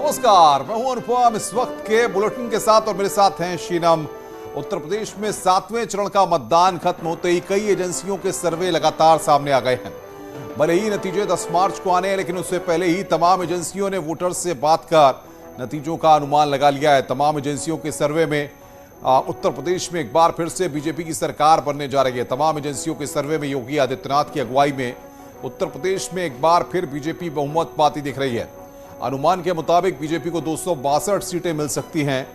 नमस्कार, मैं हूं अनुपम इस वक्त के बुलेटिन के साथ और मेरे साथ हैं शीनम। उत्तर प्रदेश में 7वें चरण का मतदान खत्म होते ही कई एजेंसियों के सर्वे लगातार सामने आ गए हैं। भले ही नतीजे 10 मार्च को आने हैं, लेकिन उससे पहले ही तमाम एजेंसियों ने वोटर्स से बात कर नतीजों का अनुमान लगा लिया है। तमाम एजेंसियों के सर्वे में उत्तर प्रदेश में एक बार फिर से बीजेपी की सरकार बनने जा रही है। तमाम एजेंसियों के सर्वे में योगी आदित्यनाथ की अगुवाई में उत्तर प्रदेश में एक बार फिर बीजेपी बहुमत पाती दिख रही है। अनुमान के मुताबिक बीजेपी को 262 सीटें मिल सकती हैं,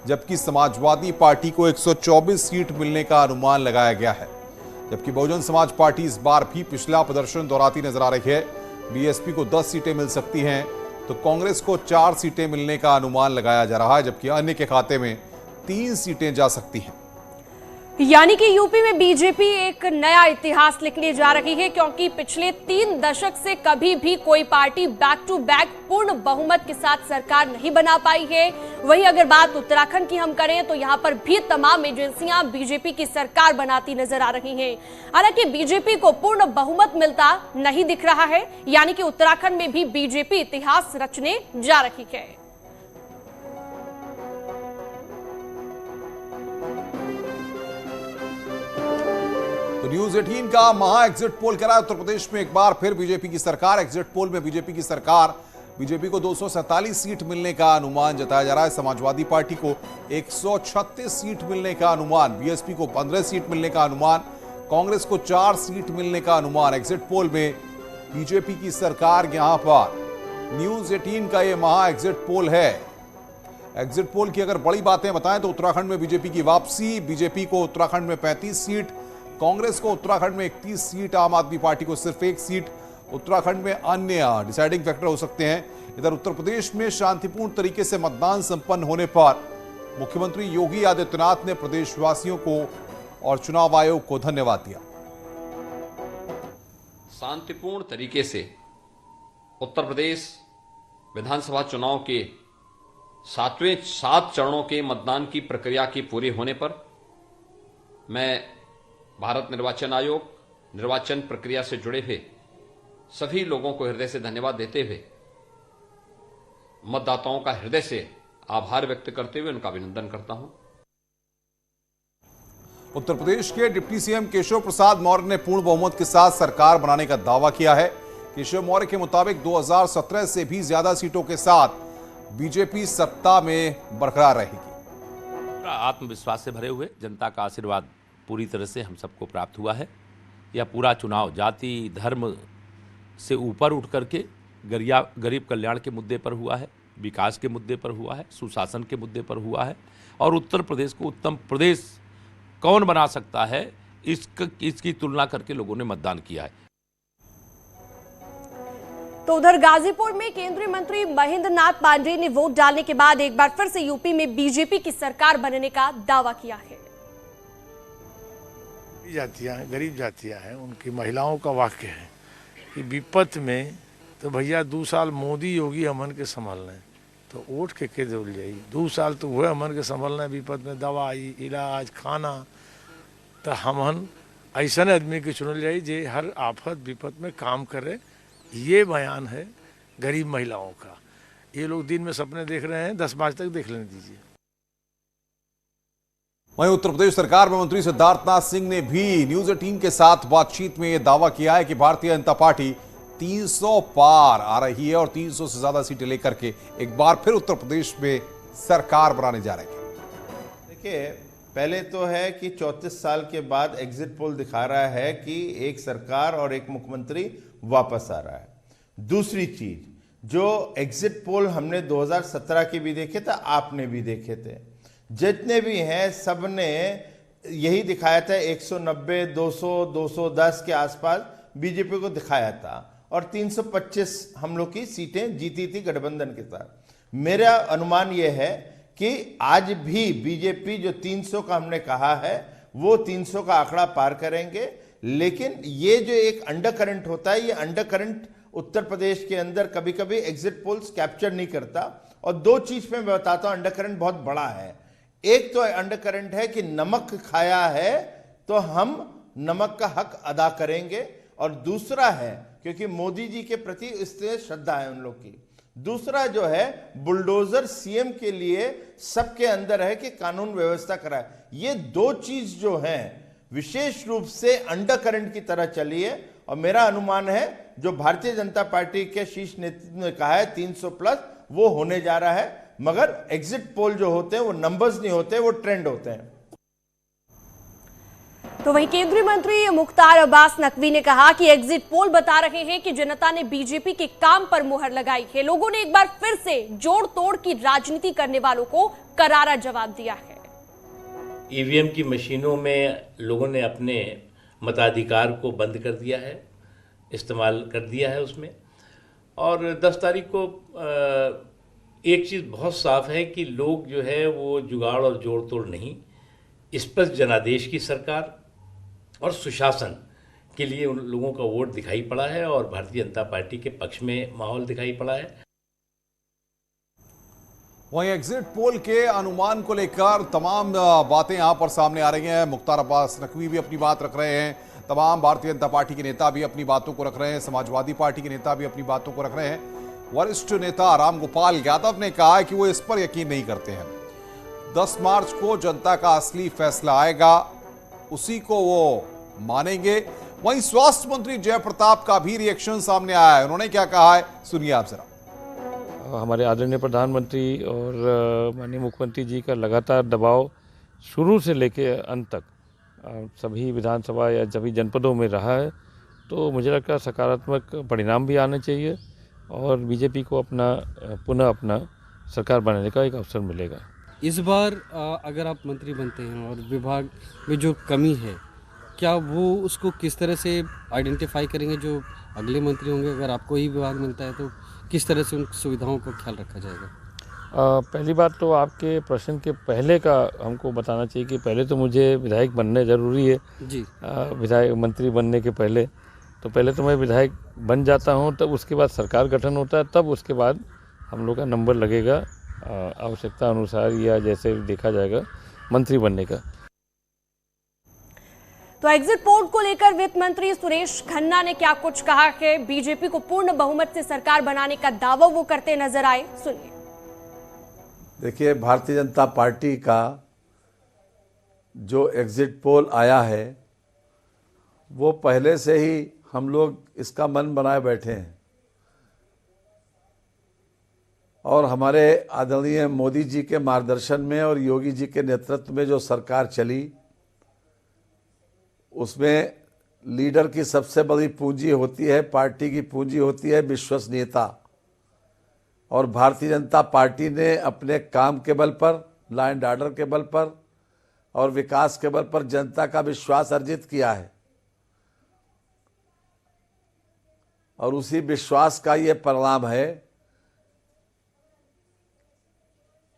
जबकि समाजवादी पार्टी को 124 सीट मिलने का अनुमान लगाया गया है। जबकि बहुजन समाज पार्टी इस बार भी पिछला प्रदर्शन दोहराती नजर आ रही है। बीएसपी को 10 सीटें मिल सकती हैं, तो कांग्रेस को 4 सीटें मिलने का अनुमान लगाया जा रहा है, जबकि अन्य के खाते में 3 सीटें जा सकती हैं। यानी कि यूपी में बीजेपी एक नया इतिहास लिखने जा रही है, क्योंकि पिछले 3 दशक से कभी भी कोई पार्टी बैक टू बैक पूर्ण बहुमत के साथ सरकार नहीं बना पाई है। वहीं अगर बात उत्तराखंड की हम करें तो यहां पर भी तमाम एजेंसियां बीजेपी की सरकार बनाती नजर आ रही हैं। हालांकि बीजेपी को पूर्ण बहुमत मिलता नहीं दिख रहा है, यानी कि उत्तराखंड में भी बीजेपी इतिहास रचने जा रही है। तो न्यूज 18 का महा एग्जिट पोल कह रहा है उत्तर प्रदेश में एक बार फिर बीजेपी की सरकार। एग्जिट पोल में बीजेपी की सरकार, बीजेपी को 247 सीट मिलने का अनुमान जताया जा रहा है। समाजवादी पार्टी को 136 सीट मिलने का अनुमान, बीएसपी को 15 सीट मिलने का अनुमान, कांग्रेस को 4 सीट मिलने का अनुमान। एग्जिट पोल में बीजेपी की सरकार यहां पर न्यूज 18 का यह महा एग्जिट पोल है। एग्जिट पोल की अगर बड़ी बातें बताएं तो उत्तराखंड में बीजेपी की वापसी, बीजेपी को उत्तराखंड में 35 सीट, कांग्रेस को उत्तराखंड में 31 सीट, आम आदमी पार्टी को सिर्फ 1 सीट। उत्तराखंड में अन्य डिसाइडिंग फैक्टर हो सकते हैं। इधर उत्तर प्रदेश में शांतिपूर्ण तरीके से मतदान संपन्न होने पर मुख्यमंत्री योगी आदित्यनाथ ने प्रदेशवासियों को और चुनाव आयोग को धन्यवाद दिया। शांतिपूर्ण तरीके से उत्तर प्रदेश विधानसभा चुनाव के 7 चरणों के मतदान की प्रक्रिया की पूरी होने पर मैं भारत निर्वाचन आयोग, निर्वाचन प्रक्रिया से जुड़े हुए सभी लोगों को हृदय से धन्यवाद देते हुए, मतदाताओं का हृदय से आभार व्यक्त करते हुए उनका अभिनंदन करता हूं। उत्तर प्रदेश के डिप्टी सीएम केशव प्रसाद मौर्य ने पूर्ण बहुमत के साथ सरकार बनाने का दावा किया है। केशव मौर्य के मुताबिक 2017 से भी ज्यादा सीटों के साथ बीजेपी सत्ता में बरकरार रहेगी। आत्मविश्वास से भरे हुए, जनता का आशीर्वाद पूरी तरह से हम सबको प्राप्त हुआ है। यह पूरा चुनाव जाति धर्म से ऊपर उठ करके गरीब कल्याण के मुद्दे पर हुआ है, विकास के मुद्दे पर हुआ है, सुशासन के मुद्दे पर हुआ है। और उत्तर प्रदेश को उत्तम प्रदेश कौन बना सकता है, इसकी तुलना करके लोगों ने मतदान किया है। तो उधर गाजीपुर में केंद्रीय मंत्री महेंद्र नाथ पांडेय ने वोट डालने के बाद एक बार फिर से यूपी में बीजेपी की सरकार बनने का दावा किया है। जातियाँ गरीब जातियाँ हैं, उनकी महिलाओं का वाक्य है कि विपत में तो भैया 2 साल मोदी योगी हमन के संभालना है, तो वोट के दौड़ जाई। 2 साल तो हुए हमन के संभालना है, विपत में दवाई इलाज खाना, तो हमन ऐसा आदमी के चुनल जाई जे हर आफत विपत में काम करे। ये बयान है गरीब महिलाओं का। ये लोग दिन में सपने देख रहे हैं, 10 मार्च तक देख लेने दीजिए। वहीं उत्तर प्रदेश सरकार में मंत्री सिद्धार्थनाथ सिंह ने भी न्यूज 18 के साथ बातचीत में यह दावा किया है कि भारतीय जनता पार्टी 300 पार आ रही है और 300 से ज्यादा सीटें लेकर के एक बार फिर उत्तर प्रदेश में सरकार बनाने जा रही है। देखिए, पहले तो है कि 34 साल के बाद एग्जिट पोल दिखा रहा है कि एक सरकार और एक मुख्यमंत्री वापस आ रहा है। दूसरी चीज, जो एग्जिट पोल हमने 2017 के भी देखे थे, आपने भी देखे थे, जितने भी हैं सब ने यही दिखाया था 190, 200, 210 के आसपास बीजेपी को दिखाया था और 325 हम लोग की सीटें जीती थी गठबंधन के साथ। मेरा अनुमान यह है कि आज भी बीजेपी जो 300 का हमने कहा है वो 300 का आंकड़ा पार करेंगे। लेकिन ये जो एक अंडर करंट होता है, ये अंडर करंट उत्तर प्रदेश के अंदर कभी कभी एग्जिट पोल्स कैप्चर नहीं करता। और 2 चीज में मैं बताता हूं, अंडर करंट बहुत बड़ा है। एक तो अंडर करंट है कि नमक खाया है तो हम नमक का हक अदा करेंगे, और दूसरा है क्योंकि मोदी जी के प्रति इससे श्रद्धा है उन लोग की। दूसरा जो है बुलडोजर सीएम के लिए सबके अंदर है कि कानून व्यवस्था कराए। ये दो चीज जो हैं विशेष रूप से अंडरकरंट की तरह चली है और मेरा अनुमान है जो भारतीय जनता पार्टी के शीर्ष नेतृत्व ने कहा है 300 प्लस वो होने जा रहा है। मगर एग्जिट पोल जो होते हैं वो नंबर्स नहीं होते, वो ट्रेंड होते हैं। तो वहीं केंद्रीय मंत्री मुख्तार अब्बास नकवी ने कहा कि एग्जिट पोल बता रहे हैं कि जनता ने बीजेपी के काम पर मुहर लगाई है। लोगों ने एक बार फिर से जोड़ तोड़ की राजनीति करने वालों को करारा जवाब दिया है। ईवीएम की मशीनों में लोगों ने अपने मताधिकार को बंद कर दिया है, इस्तेमाल कर दिया है उसमें। और 10 तारीख को एक चीज़ बहुत साफ है कि लोग जो है वो जुगाड़ और जोड़ तोड़ नहीं, स्पष्ट जनादेश की सरकार और सुशासन के लिए उन लोगों का वोट दिखाई पड़ा है और भारतीय जनता पार्टी के पक्ष में माहौल दिखाई पड़ा है। वहीं एग्जिट पोल के अनुमान को लेकर तमाम बातें यहां पर सामने आ रही हैं। मुख्तार अब्बास नकवी भी अपनी बात रख रहे हैं, तमाम भारतीय जनता पार्टी के नेता भी अपनी बातों को रख रहे हैं, समाजवादी पार्टी के नेता भी अपनी बातों को रख रहे हैं। वरिष्ठ नेता रामगोपाल यादव ने कहा है कि वो इस पर यकीन नहीं करते हैं। 10 मार्च को जनता का असली फैसला आएगा, उसी को वो मानेंगे। वहीं स्वास्थ्य मंत्री जयप्रताप का भी रिएक्शन सामने आया है। उन्होंने क्या कहा है, सुनिए आप जरा। हमारे आदरणीय प्रधानमंत्री और माननीय मुख्यमंत्री जी का लगातार दबाव शुरू से लेके अंत तक सभी विधानसभा या सभी जनपदों में रहा है, तो मुझे लगता है सकारात्मक परिणाम भी आने चाहिए और बीजेपी को पुनः अपना सरकार बनाने का एक अवसर मिलेगा। इस बार अगर आप मंत्री बनते हैं और विभाग में जो कमी है, क्या वो उसको किस तरह से आइडेंटिफाई करेंगे जो अगले मंत्री होंगे? अगर आपको ही विभाग मिलता है तो किस तरह से उन सुविधाओं का ख्याल रखा जाएगा? पहली बात तो आपके प्रश्न के पहले का हमको बताना चाहिए कि पहले तो मुझे विधायक बनना ज़रूरी है जी। विधायक मंत्री बनने के पहले तो मैं विधायक बन जाता हूं, तब उसके बाद सरकार गठन होता है, तब उसके बाद हम लोग का नंबर लगेगा आवश्यकता अनुसार या जैसे देखा जाएगा मंत्री बनने का। तो एग्जिट पोल को लेकर वित्त मंत्री सुरेश खन्ना ने क्या कुछ कहा है, बीजेपी को पूर्ण बहुमत से सरकार बनाने का दावा वो करते नजर आए, सुनिए। देखिए, भारतीय जनता पार्टी का जो एग्जिट पोल आया है वो पहले से ही हम लोग इसका मन बनाए बैठे हैं और हमारे आदरणीय मोदी जी के मार्गदर्शन में और योगी जी के नेतृत्व में जो सरकार चली उसमें लीडर की सबसे बड़ी पूंजी होती है, पार्टी की पूंजी होती है विश्वसनीयता। और भारतीय जनता पार्टी ने अपने काम के बल पर, लॉ एंड ऑर्डर के बल पर और विकास के बल पर जनता का विश्वास अर्जित किया है और उसी विश्वास का ये परिणाम है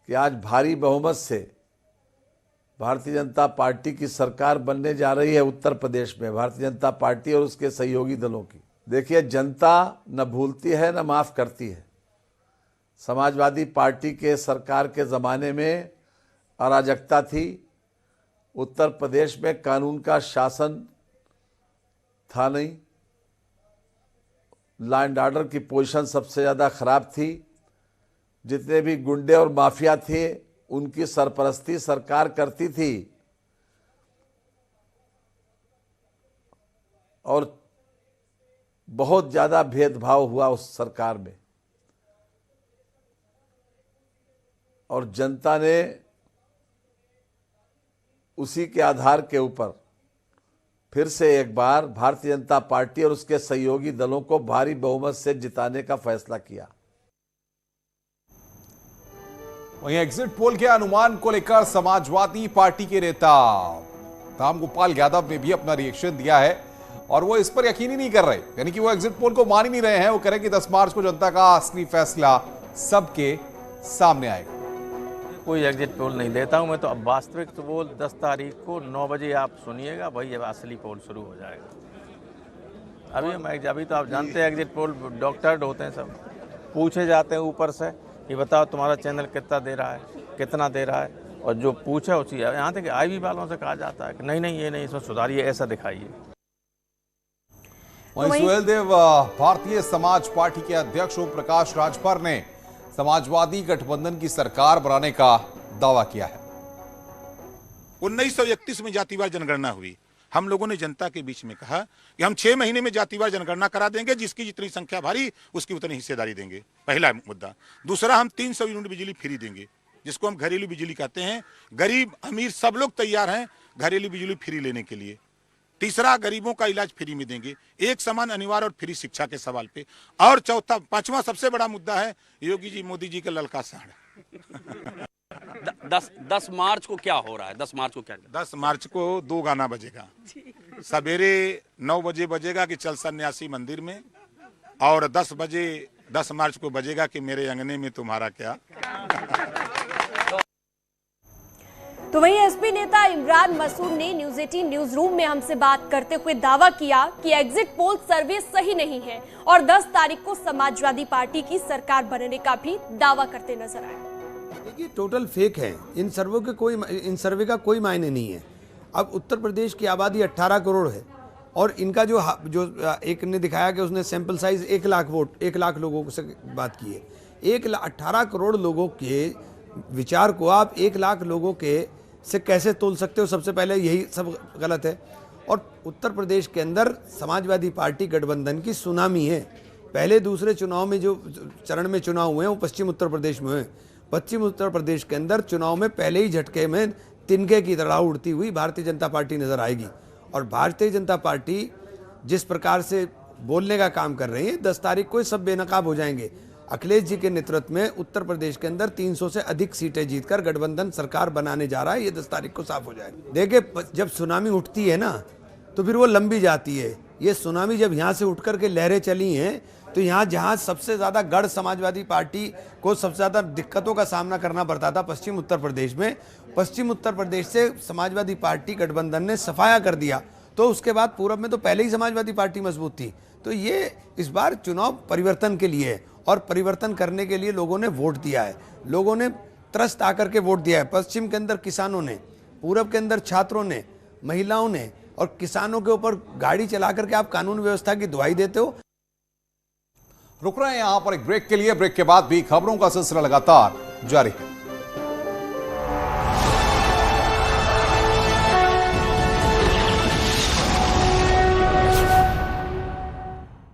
कि आज भारी बहुमत से भारतीय जनता पार्टी की सरकार बनने जा रही है उत्तर प्रदेश में, भारतीय जनता पार्टी और उसके सहयोगी दलों की। देखिए, जनता न भूलती है न माफ करती है। समाजवादी पार्टी के सरकार के ज़माने में अराजकता थी, उत्तर प्रदेश में कानून का शासन था नहीं, लॉ एंड ऑर्डर की पोजीशन सबसे ज़्यादा ख़राब थी, जितने भी गुंडे और माफिया थे उनकी सरपरस्ती सरकार करती थी और बहुत ज़्यादा भेदभाव हुआ उस सरकार में और जनता ने उसी के आधार के ऊपर फिर से एक बार भारतीय जनता पार्टी और उसके सहयोगी दलों को भारी बहुमत से जिताने का फैसला किया। वहीं एग्जिट पोल के अनुमान को लेकर समाजवादी पार्टी के नेता रामगोपाल यादव ने भी अपना रिएक्शन दिया है और वो इस पर यकीन ही नहीं कर रहे, यानी कि वो एग्जिट पोल को मान ही नहीं रहे हैं। वो कह रहे हैं कि 10 मार्च को जनता का असली फैसला सबके सामने आएगा। कोई एग्जिट पोल नहीं देता हूं मैं तो। अब वास्तविक तो वो 10 तारीख को 9 बजे आप सुनिएगा, वही अब असली पोल शुरू हो जाएगा। अभी तो आप जानते हैं एग्जिट पोल डॉक्टर्ड होते हैं, सब पूछे जाते हैं ऊपर से कि बताओ तुम्हारा चैनल कितना दे रहा है, कितना दे रहा है, और जो पूछे उसी यहाँ तक IB वालों से कहा जाता है कि नहीं ये नहीं, इसमें सुधारिए, ऐसा दिखाइए। वहीं सुहेल देव, भारतीय समाज पार्टी के अध्यक्ष ओम प्रकाश राजभर ने समाजवादी गठबंधन की सरकार बनाने का दावा किया है। 1931 में जातिवार जनगणना हुई। हम लोगों ने जनता के बीच में कहा कि हम 6 महीने में जातिवार जनगणना करा देंगे, जिसकी जितनी संख्या भारी उसकी उतनी हिस्सेदारी देंगे। पहला मुद्दा। दूसरा, हम 300 यूनिट बिजली फ्री देंगे, जिसको हम घरेलू बिजली कहते हैं। गरीब अमीर सब लोग तैयार हैं घरेलू बिजली फ्री लेने के लिए। तीसरा, गरीबों का इलाज फ्री में देंगे, एक समान अनिवार्य और फ्री शिक्षा के सवाल पे। और चौथा, पांचवा सबसे बड़ा मुद्दा है योगी जी मोदी जी का ललका साड़। 10 मार्च को क्या हो रहा है? 10 मार्च को क्या? 10 मार्च को 2 गाना बजेगा। सवेरे 9 बजे बजेगा कि चल सन्यासी मंदिर में, और 10 मार्च को बजेगा कि मेरे अंगने में तुम्हारा क्या। तो वहीं एसपी नेता इमरान मसूद ने न्यूज 18 न्यूज रूम में हमसे बात करते हुए दावा किया कि एग्जिट पोल सर्वे सही नहीं है और 10 तारीख को समाजवादी पार्टी की सरकार बनने का भी दावा करते नजर आए। देखिए, टोटल फेक है। इन सर्वे का कोई मायने नहीं है। अब उत्तर प्रदेश की आबादी 18 करोड़ है और इनका जो एक ने दिखाया कि उसने sample size 1 lakh vote 1 lakh लोगों से बात की है। 18 करोड़ लोगों के विचार को आप 1 लाख लोगों के से कैसे तोल सकते हो? सबसे पहले यही सब गलत है। और उत्तर प्रदेश के अंदर समाजवादी पार्टी गठबंधन की सुनामी है। पहले दूसरे चुनाव में जो चरण में चुनाव हुए हैं वो पश्चिम उत्तर प्रदेश में हुए। पश्चिम उत्तर प्रदेश के अंदर चुनाव में पहले ही झटके में तिनके की तरह उड़ती हुई भारतीय जनता पार्टी नजर आएगी। और भारतीय जनता पार्टी जिस प्रकार से बोलने का काम कर रही है, 10 तारीख को सब बेनकाब हो जाएंगे। अखिलेश जी के नेतृत्व में उत्तर प्रदेश के अंदर 300 से अधिक सीटें जीतकर गठबंधन सरकार बनाने जा रहा है। ये 10 तारीख को साफ हो जाएगा। देखिए, जब सुनामी उठती है ना तो फिर वो लंबी जाती है। ये सुनामी जब यहाँ से उठ करके लहरें चली हैं तो यहाँ जहाँ सबसे ज़्यादा गढ़ समाजवादी पार्टी को सबसे ज़्यादा दिक्कतों का सामना करना पड़ता था पश्चिम उत्तर प्रदेश में, पश्चिम उत्तर प्रदेश से समाजवादी पार्टी गठबंधन ने सफाया कर दिया। तो उसके बाद पूरब में तो पहले ही समाजवादी पार्टी मजबूत थी। तो ये इस बार चुनाव परिवर्तन के लिए है और परिवर्तन करने के लिए लोगों ने वोट दिया है। लोगों ने त्रस्त आकर के वोट दिया है। पश्चिम के अंदर किसानों ने, पूरब के अंदर छात्रों ने, महिलाओं ने, और किसानों के ऊपर गाड़ी चला करके आप कानून व्यवस्था की दुहाई देते हो। रुक रहे हैं यहां पर एक ब्रेक के लिए। ब्रेक के बाद भी खबरों का सिलसिला लगातार जारी है।